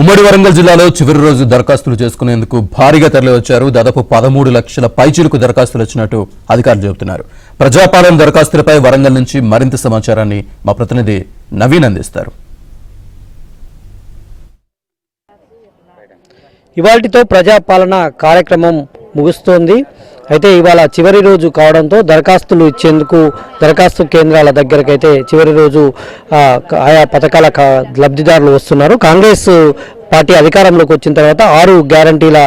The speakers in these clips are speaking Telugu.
ఉమ్మడి వరంగల్ జిల్లాలో చివరి రోజు దరఖాస్తులు చేసుకునేందుకు భారీగా తరలివచ్చారు. దాదాపు 13 లక్షల పైచిలుకు దరఖాస్తులు వచ్చినట్టు అధికారులు చెబుతున్నారు. ప్రజాపాలన దరఖాస్తులపై వరంగల్ నుంచి మరింత సమాచారాన్ని మా ప్రతినిధి నవీన్ అందిస్తారు. ఇవాల్టితో ప్రజాపాలన కార్యక్రమం ముగుస్తోంది. అయితే ఇవాళ చివరి రోజు కావడంతో దరఖాస్తులు ఇచ్చేందుకు దరఖాస్తు కేంద్రాల దగ్గరకైతే చివరి రోజు ఆయా పథకాల లబ్ధిదారులు వస్తున్నారు. కాంగ్రెస్ పార్టీ అధికారంలోకి వచ్చిన తర్వాత 6 గ్యారంటీల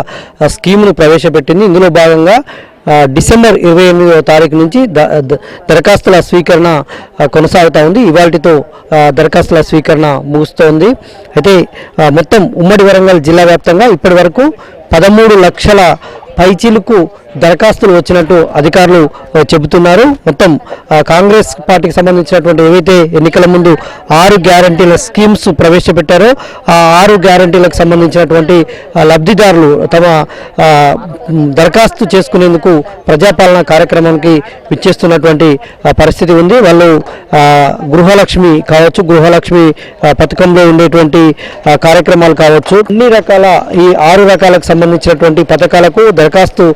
స్కీమ్ను ప్రవేశపెట్టింది. ఇందులో భాగంగా డిసెంబర్ 28వ తారీఖు నుంచి దరఖాస్తుల స్వీకరణ కొనసాగుతూ ఉంది. ఇవాల్టితో దరఖాస్తుల స్వీకరణ ముగుస్తోంది. అయితే మొత్తం ఉమ్మడి వరంగల్ జిల్లా వ్యాప్తంగా ఇప్పటి వరకు 13 లక్షల పైచిలుకు దరఖాస్తులు వచ్చినట్టు అధికారులు చెబుతున్నారు. మొత్తం కాంగ్రెస్ పార్టీకి సంబంధించినటువంటి ఏవైతే ఎన్నికల ముందు 6 గ్యారంటీల స్కీమ్స్ ప్రవేశపెట్టారో ఆ 6 గ్యారంటీలకు సంబంధించినటువంటి లబ్ధిదారులు తమ దరఖాస్తు చేసుకునేందుకు ప్రజాపాలన కార్యక్రమానికి విచ్చేస్తున్నటువంటి పరిస్థితి ఉంది. వాళ్ళు గృహలక్ష్మి కావచ్చు, గృహలక్ష్మి పథకంలో ఉండేటువంటి కార్యక్రమాలు కావచ్చు, అన్ని రకాల ఈ 6 రకాలకు సంబంధించినటువంటి పథకాలకు దరఖాస్తు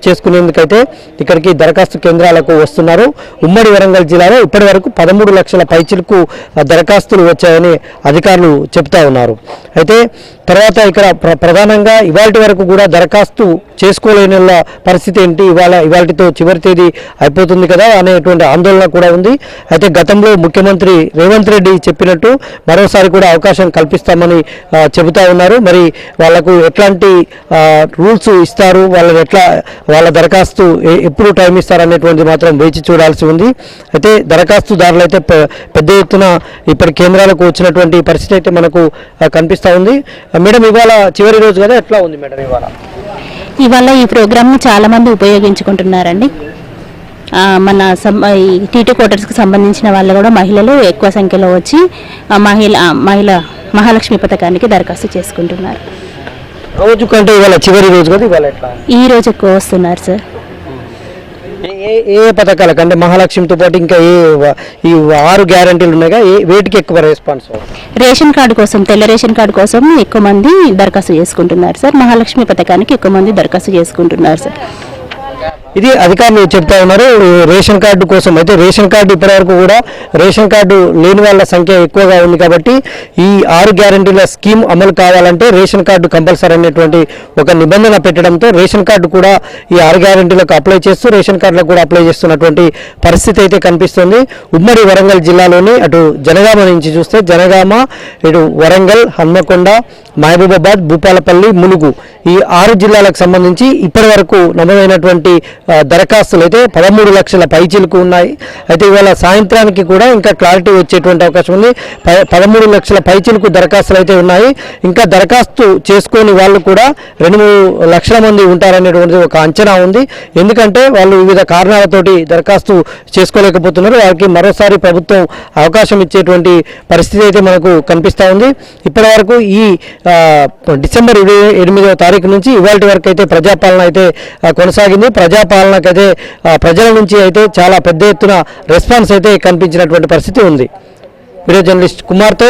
చేసుకునేందుకైతే ఇక్కడికి దరఖాస్తు కేంద్రాలకు వస్తున్నారు. ఉమ్మడి వరంగల్ జిల్లాలో ఇప్పటి వరకు 13 లక్షల పైచిలకు దరఖాస్తులు వచ్చాయని అధికారులు చెప్తా ఉన్నారు. అయితే తర్వాత ఇక్కడ ప్రధానంగా ఇవాల్టి వరకు కూడా దరఖాస్తు చేసుకోలేని పరిస్థితి ఏంటి, ఇవాల్టితో చివరి తేదీ అయిపోతుంది కదా అనేటువంటి ఆందోళన కూడా ఉంది. అయితే గతంలో ముఖ్యమంత్రి రేవంత్ రెడ్డి చెప్పినట్టు మరోసారి కూడా అవకాశం కల్పిస్తామని చెబుతా ఉన్నారు. మరి వాళ్లకు ఎట్లాంటి రూల్స్ ఇస్తారు, వాళ్ళ దరఖాస్తు ఎప్పుడు టైం ఇస్తారు అనేటువంటిది మాత్రం వేచి చూడాల్సి ఉంది. అయితే దరఖాస్తుదారులు అయితే పెద్ద ఎత్తున ఇప్పటి కేంద్రాలకు వచ్చినటువంటి పరిస్థితి అయితే మనకు కనిపిస్తూ ఉంది. మేడం, ఇవాళ చివరి రోజు కదా, ఎట్లా ఉంది మేడం ఇవాళ ఈ ప్రోగ్రామ్ని చాలా మంది ఉపయోగించుకుంటున్నారండి. మన టీటీ క్వార్టర్స్కి సంబంధించిన వాళ్ళు కూడా మహిళలు ఎక్కువ సంఖ్యలో వచ్చి మహాలక్ష్మి పథకానికి దరఖాస్తు చేసుకుంటున్నారు. రోజు కంటే ఇవాళ చివరి రోజు కదా, ఇవాళ ఎట్లా ఈ రోజు ఎక్కువ వస్తున్నారు సార్. ఏ పథకాలకు అంటే మహాలక్ష్మితో పాటు ఇంకా ఈ 6 గ్యారంటీలు ఉన్నాయిగా, వేటికి ఎక్కువ రెస్పాన్స్? రేషన్ కార్డు కోసం, తెల్ల రేషన్ కార్డు కోసం ఎక్కువ మంది దరఖాస్తు చేసుకుంటున్నారు సార్. మహాలక్ష్మి పథకానికి ఎక్కువ మంది దరఖాస్తు చేసుకుంటున్నారు సార్. ఇది అధికారులు చెప్తా ఉన్నారు. రేషన్ కార్డు కోసం అయితే రేషన్ కార్డు ఇప్పటివరకు కూడా రేషన్ కార్డు లేని వాళ్ళ సంఖ్య ఎక్కువగా ఉంది కాబట్టి ఈ 6 గ్యారంటీల స్కీమ్ అమలు కావాలంటే రేషన్ కార్డు కంపల్సరీ అనేటువంటి ఒక నిబంధన పెట్టడంతో రేషన్ కార్డు కూడా ఈ 6 గ్యారంటీలకు అప్లై చేస్తూ రేషన్ కార్డులకు కూడా అప్లై చేస్తున్నటువంటి పరిస్థితి అయితే కనిపిస్తుంది. ఉమ్మడి వరంగల్ జిల్లాలోని అటు జనగామ నుంచి చూస్తే జనగామ, ఇటు వరంగల్, హన్మకొండ, మహబూబాబాద్, భూపాలపల్లి, ములుగు ఈ 6 జిల్లాలకు సంబంధించి ఇప్పటి వరకు నమోదైనటువంటి దరఖాస్తులు అయితే 13 లక్షల పైచిలకు ఉన్నాయి. అయితే ఇవాళ సాయంత్రానికి కూడా ఇంకా క్లారిటీ వచ్చేటువంటి అవకాశం ఉంది. 13 లక్షల పైచిలకు దరఖాస్తులు అయితే ఉన్నాయి. ఇంకా దరఖాస్తు చేసుకొని వాళ్ళు కూడా 2-3 లక్షల మంది ఉంటారనేటువంటిది ఒక అంచనా ఉంది. ఎందుకంటే వాళ్ళు వివిధ కారణాలతోటి దరఖాస్తు చేసుకోలేకపోతున్నారు. వారికి మరోసారి ప్రభుత్వం అవకాశం ఇచ్చేటువంటి పరిస్థితి అయితే మనకు కనిపిస్తూ ఉంది. ఇప్పటి వరకు ఈ డిసెంబర్ 28వ తారీఖు నుంచి ఇవాళ వరకు అయితే ప్రజాపాలన అయితే కొనసాగింది. ప్రజాపాలనకైతే ప్రజల నుంచి అయితే చాలా పెద్ద ఎత్తున రెస్పాన్స్ అయితే కనిపించినటువంటి పరిస్థితి ఉంది. వీడియో జర్నలిస్ట్ కుమార్తో